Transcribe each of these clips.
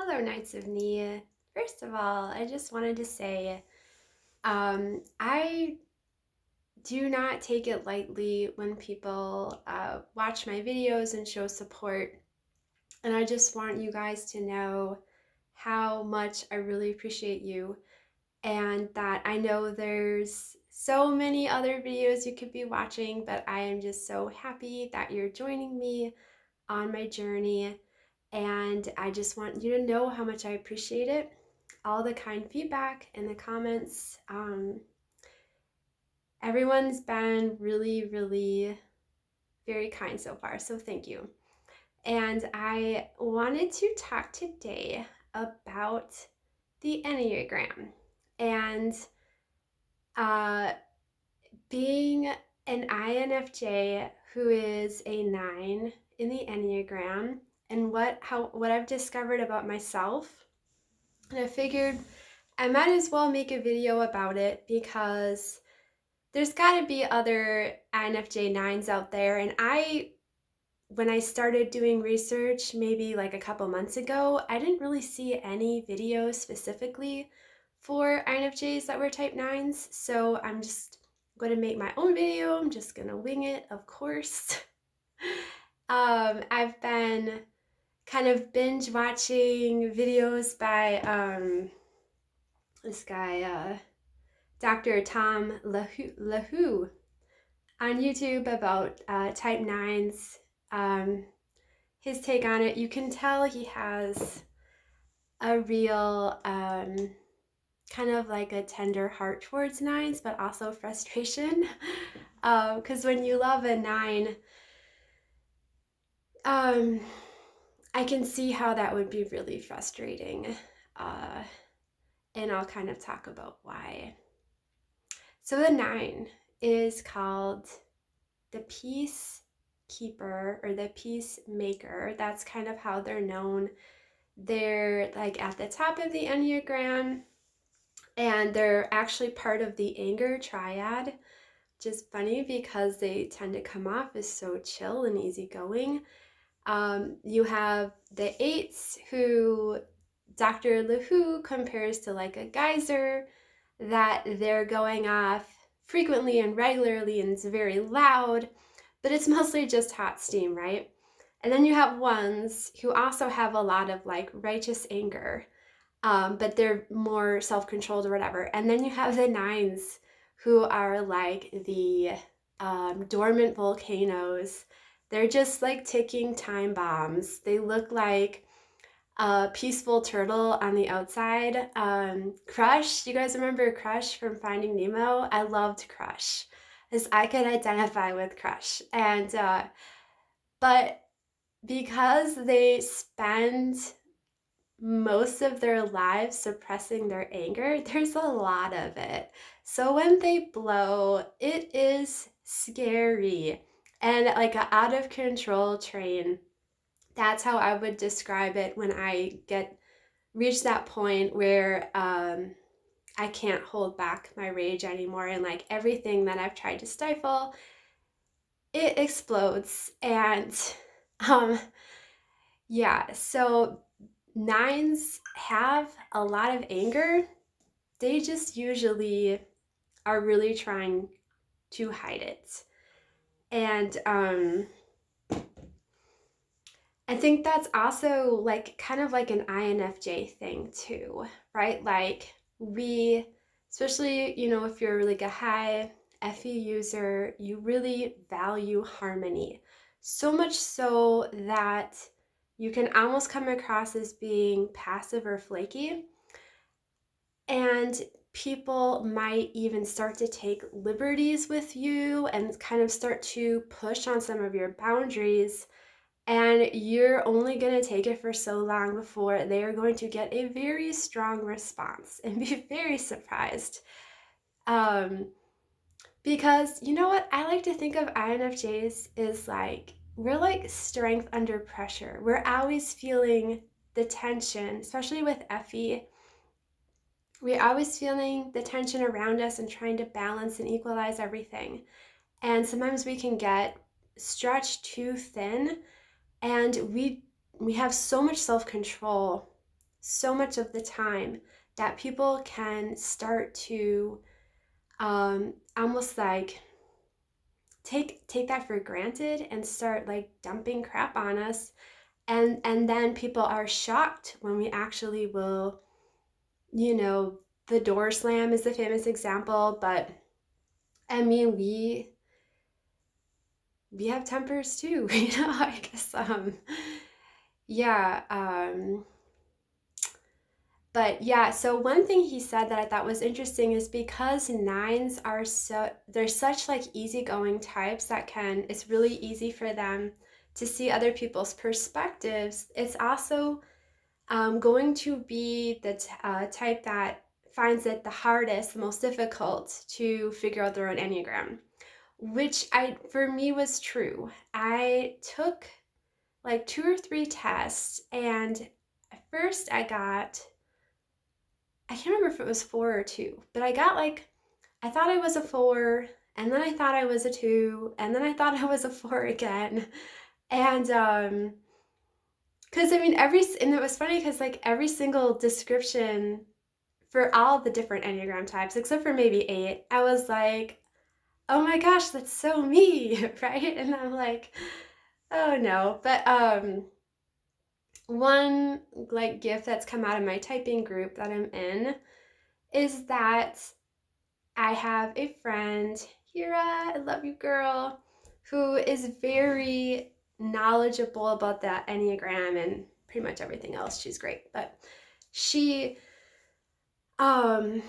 Hello, Knights of Me. First of all, I just wanted to say I do not take it lightly when people watch my videos and show support. And I just want you guys to know how much I really appreciate you and that I know there's so many other videos you could be watching, but I am just so happy that you're joining me on my journey. And I just want you to know how much I appreciate it. All the kind feedback and the comments. Everyone's been really, really very kind so far. So thank you. And I wanted to talk today about the Enneagram and uh, being an INFJ who is a 9 in the Enneagram and what I've discovered about myself. And I figured I might as well make a video about it because there's got to be other INFJ 9s out there. And when I started doing research, maybe like a couple months ago, I didn't really see any videos specifically for INFJs that were type 9s. So I'm just going to make my own video. I'm just going to wing it, of course. I've been kind of binge watching videos by this guy, Dr. Tom LaHoo on YouTube about type 9s. His take on it, you can tell he has a real kind of like a tender heart towards 9s, but also frustration. Because when you love a 9, I can see how that would be really frustrating. And I'll kind of talk about why. So the 9 is called the peacekeeper or the peacemaker. That's kind of how they're known. They're like at the top of the Enneagram, and they're actually part of the anger triad, which is funny because they tend to come off as so chill and easygoing. You have the 8s who Dr. LaHoo compares to like a geyser, that they're going off frequently and regularly and it's very loud, but it's mostly just hot steam, right? And then you have 1s who also have a lot of like righteous anger, but they're more self-controlled or whatever. And then you have the 9s who are like the dormant volcanoes. They're just like ticking time bombs. They look like a peaceful turtle on the outside. Crush, you guys remember Crush from Finding Nemo? I loved Crush, because I could identify with Crush. And but because they spend most of their lives suppressing their anger, there's a lot of it. So when they blow, it is scary and like an out of control train. That's how I would describe it when I reach that point where I can't hold back my rage anymore, and like everything that I've tried to stifle, it explodes. And um, yeah, so 9s have a lot of anger. They just usually are really trying to hide it. And I think that's also like kind of like an INFJ thing too, right? Like especially, if you're like a high FE user, you really value harmony. So much so that you can almost come across as being passive or flaky. And people might even start to take liberties with you and kind of start to push on some of your boundaries. And you're only going to take it for so long before they are going to get a very strong response and be very surprised. Because you know what? I like to think of INFJs is like, we're like strength under pressure. We're always feeling the tension, especially with FE. We're always feeling the tension around us and trying to balance and equalize everything. And sometimes we can get stretched too thin, and we have so much self-control, so much of the time that people can start to almost like take that for granted and start like dumping crap on us, and then people are shocked when we actually will, the door slam is the famous example, but I mean we have tempers too. I guess yeah but yeah, so one thing he said that I thought was interesting is because nines are they're such like easygoing types that it's really easy for them to see other people's perspectives. It's also going to be the type that finds it the hardest, the most difficult to figure out their own Enneagram, which for me was true. I took like 2 or 3 tests, and at first I can't remember if it was 4 or 2, but I thought I was a 4, and then I thought I was a 2, and then I thought I was a 4 again. And because I mean, and it was funny because like every single description for all the different Enneagram types, except for maybe 8, I was like, oh my gosh, that's so me, right? And I'm like, oh no. But one like gift that's come out of my typing group that I'm in is that I have a friend, Hira, I love you, girl, who is very knowledgeable about the Enneagram and pretty much everything else. She's great. But she kind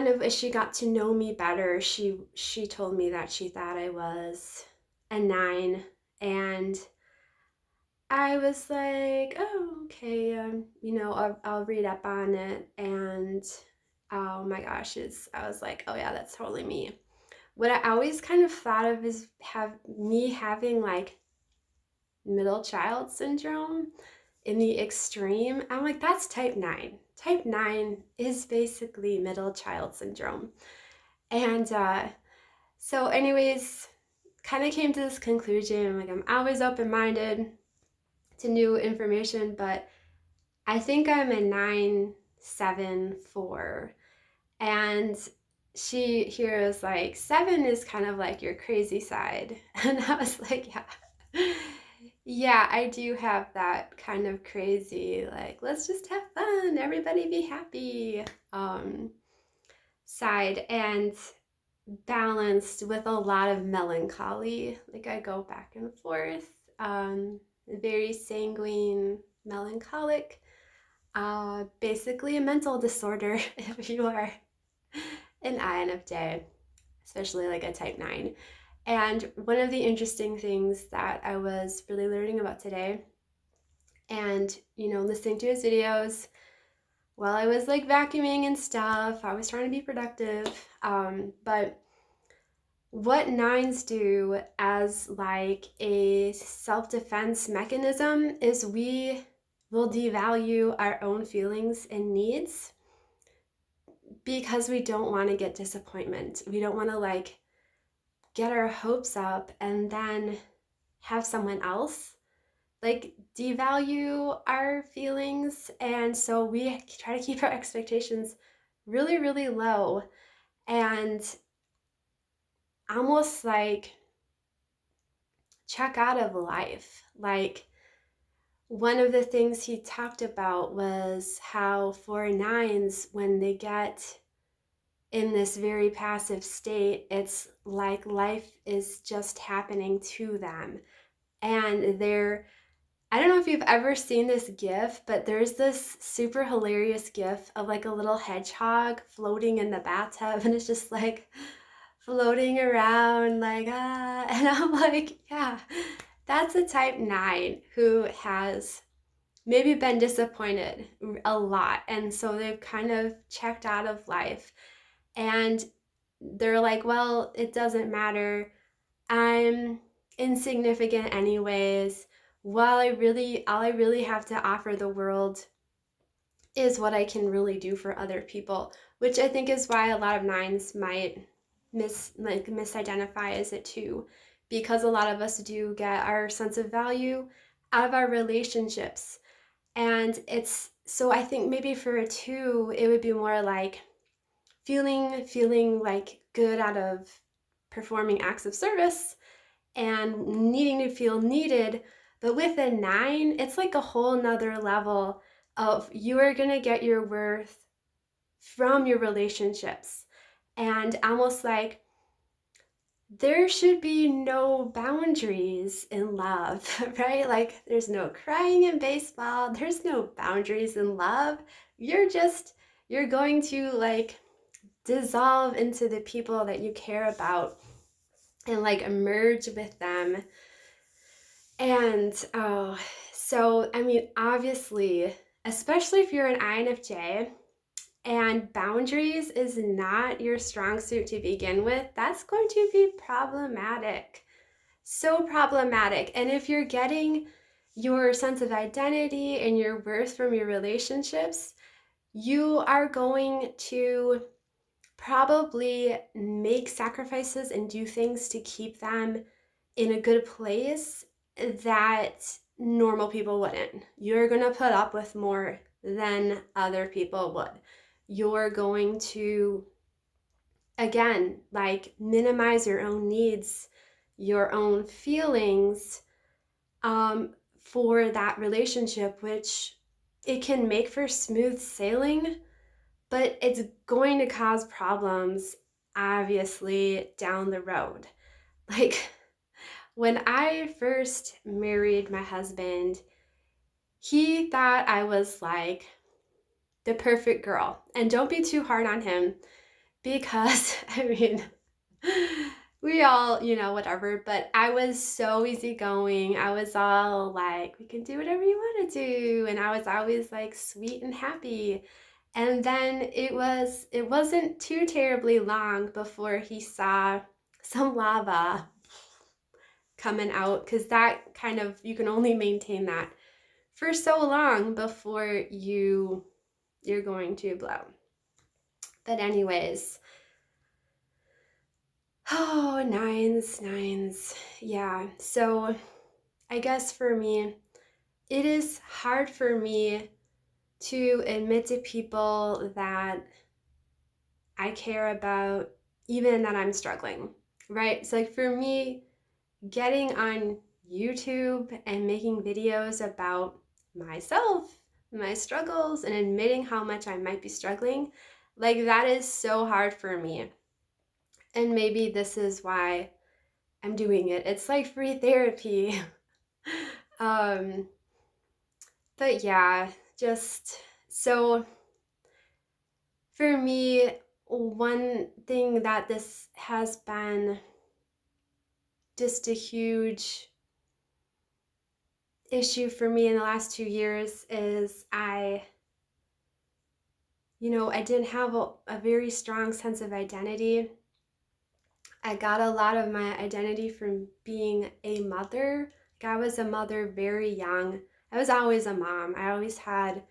of, as she got to know me better, she told me that she thought I was a 9, and I was like, oh, okay, I'll read up on it, and oh my gosh, I was like, oh yeah, that's totally me. What I always kind of thought of is having like middle child syndrome in the extreme. I'm like, that's type 9. Type 9 is basically middle child syndrome. And so anyways, kind of came to this conclusion, like I'm always open-minded to new information, but I think I'm a 9-7-4. And she here was like, 7 is kind of like your crazy side. And I was like, yeah. Yeah, I do have that kind of crazy, like, let's just have fun, everybody be happy side, and balanced with a lot of melancholy. Like I go back and forth, very sanguine, melancholic, basically a mental disorder if you are an INFJ, especially like a type 9. And one of the interesting things that I was really learning about today, and listening to his videos while I was like vacuuming and stuff, I was trying to be productive, but what nines do as like a self-defense mechanism is we will devalue our own feelings and needs because we don't want to get disappointment. We don't want to like get our hopes up and then have someone else like devalue our feelings. And so we try to keep our expectations really, really low and almost like check out of life. Like one of the things he talked about was how for 9s, when they get in this very passive state, it's like life is just happening to them. And I don't know if you've ever seen this GIF, but there's this super hilarious GIF of like a little hedgehog floating in the bathtub, and it's just like floating around like, ah. And I'm like, yeah, that's a type 9 who has maybe been disappointed a lot. And so they've kind of checked out of life. And they're like, well, it doesn't matter. I'm insignificant anyways. All I really have to offer the world is what I can really do for other people, which I think is why a lot of 9s might misidentify as it too, because a lot of us do get our sense of value out of our relationships. And so I think maybe for a 2, it would be more like feeling like good out of performing acts of service and needing to feel needed. But with a 9, it's like a whole nother level of you are going to get your worth from your relationships. And almost like there should be no boundaries in love, right? Like there's no crying in baseball, there's no boundaries in love. You're going to like dissolve into the people that you care about and like merge with them. And so I mean, obviously, especially if you're an INFJ and boundaries is not your strong suit to begin with, that's going to be problematic. So problematic. And if you're getting your sense of identity and your worth from your relationships, you are going to probably make sacrifices and do things to keep them in a good place that normal people wouldn't. You're going to put up with more than other people would. You're going to, again, like minimize your own needs, your own feelings for that relationship, which it can make for smooth sailing, but it's going to cause problems, obviously, down the road. Like, when I first married my husband, he thought I was like the perfect girl. And don't be too hard on him because, I mean, we all, whatever, but I was so easygoing. I was all like, we can do whatever you want to do. And I was always like sweet and happy. And then it wasn't too terribly long before he saw some lava coming out, because that kind of, you can only maintain that for so long before you're going to blow. But anyways, oh, nines. Yeah. So I guess for me, it is hard for me to admit to people that I care about, even that I'm struggling, right? So like for me, getting on YouTube and making videos about myself, my struggles, and admitting how much I might be struggling, like that is so hard for me. And maybe this is why I'm doing it. It's like free therapy. um, but yeah, just so for me, one thing that this has been just a huge issue for me in the last 2 years is I didn't have a very strong sense of identity. I got a lot of my identity from being a mother. Like I was a mother very young. I was always a mom. I always had,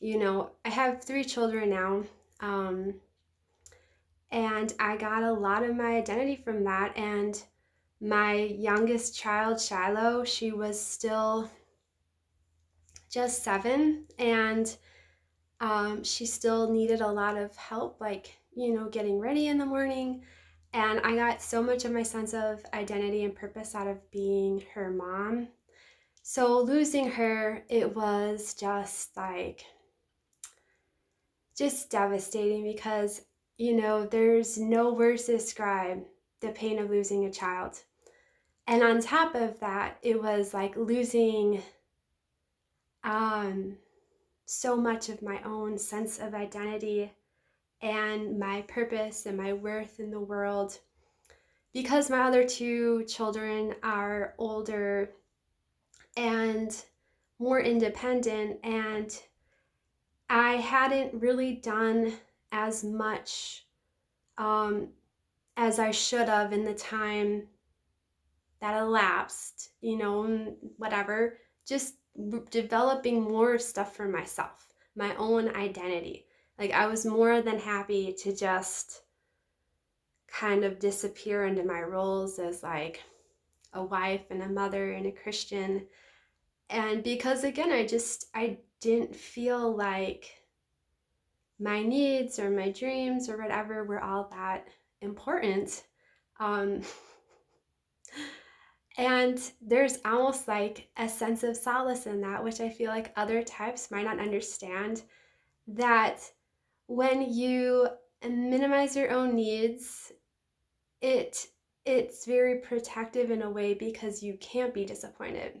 I have 3 children now. And I got a lot of my identity from that. And my youngest child, Shiloh, she was still just 7. And she still needed a lot of help, like, getting ready in the morning. And I got so much of my sense of identity and purpose out of being her mom. So losing her, it was just devastating because, there's no words to describe the pain of losing a child. And on top of that, it was like losing so much of my own sense of identity and my purpose and my worth in the world, because my other 2 children are older and more independent, and I hadn't really done as much as I should have in the time that elapsed, whatever, just developing more stuff for myself, my own identity. Like I was more than happy to just kind of disappear into my roles as like a wife and a mother and a Christian. And because again, didn't feel like my needs or my dreams or whatever were all that important. Um, and there's almost like a sense of solace in that, which I feel like other types might not understand, that when you minimize your own needs, it's very protective in a way because you can't be disappointed,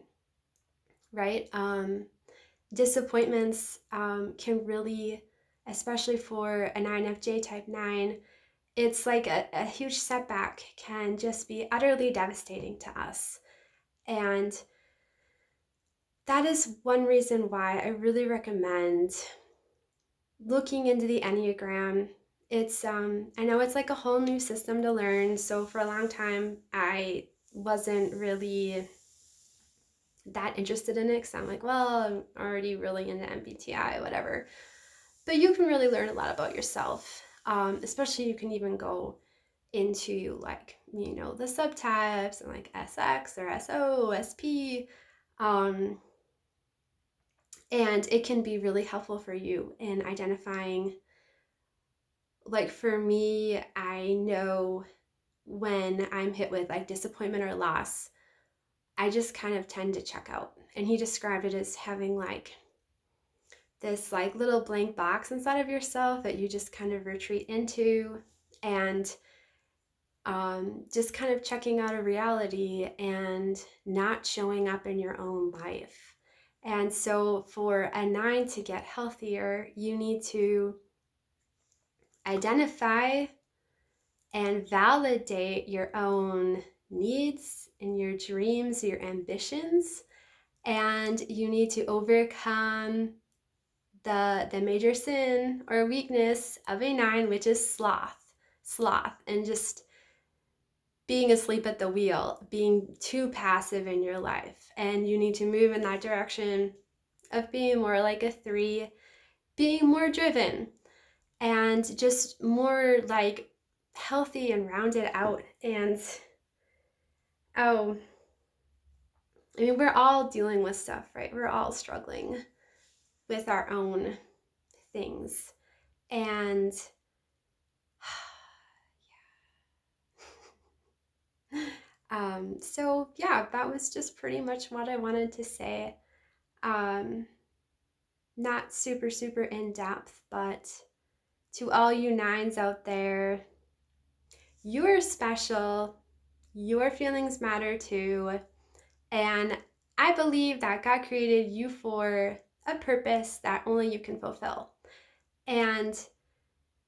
right? Disappointments can really, especially for an INFJ type 9, it's like a huge setback can just be utterly devastating to us. And that is one reason why I really recommend looking into the Enneagram. It's I know it's like a whole new system to learn. So for a long time, I wasn't really that interested in it because I'm like, well, I'm already really into MBTI, whatever. But you can really learn a lot about yourself. Especially you can even go into like, you know, the subtypes and like SX or SO, SP. Um, and it can be really helpful for you in identifying, like for me, I know when I'm hit with like disappointment or loss, I just kind of tend to check out. And he described it as having like this like little blank box inside of yourself that you just kind of retreat into, and just kind of checking out of reality and not showing up in your own life. And so for a 9 to get healthier, you need to identify and validate your own needs and your dreams, your ambitions, and you need to overcome the major sin or weakness of a 9, which is sloth, and just being asleep at the wheel, being too passive in your life. And you need to move in that direction of being more like a 3, being more driven and just more like healthy and rounded out. And oh, I mean, we're all dealing with stuff, right? We're all struggling with our own things. And so yeah, that was just pretty much what I wanted to say. Not super, super in depth, but to all you 9s out there, you are special. Your feelings matter too. And I believe that God created you for a purpose that only you can fulfill. And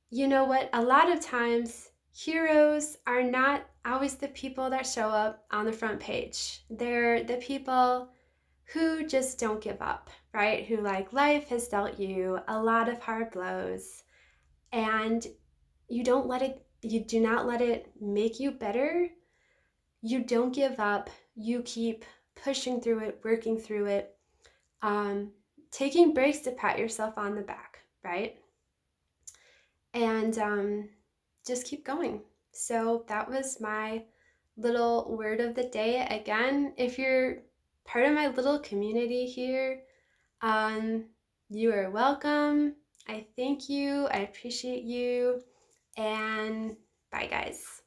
you know what? A lot of times, heroes are not always the people that show up on the front page. They're the people who just don't give up, right? Who, like, life has dealt you a lot of hard blows, and you do not let it make you better. You don't give up. You keep pushing through it, working through it, taking breaks to pat yourself on the back, right? And just keep going. So that was my little word of the day. Again, if you're part of my little community here, you are welcome. I thank you. I appreciate you. And bye, guys.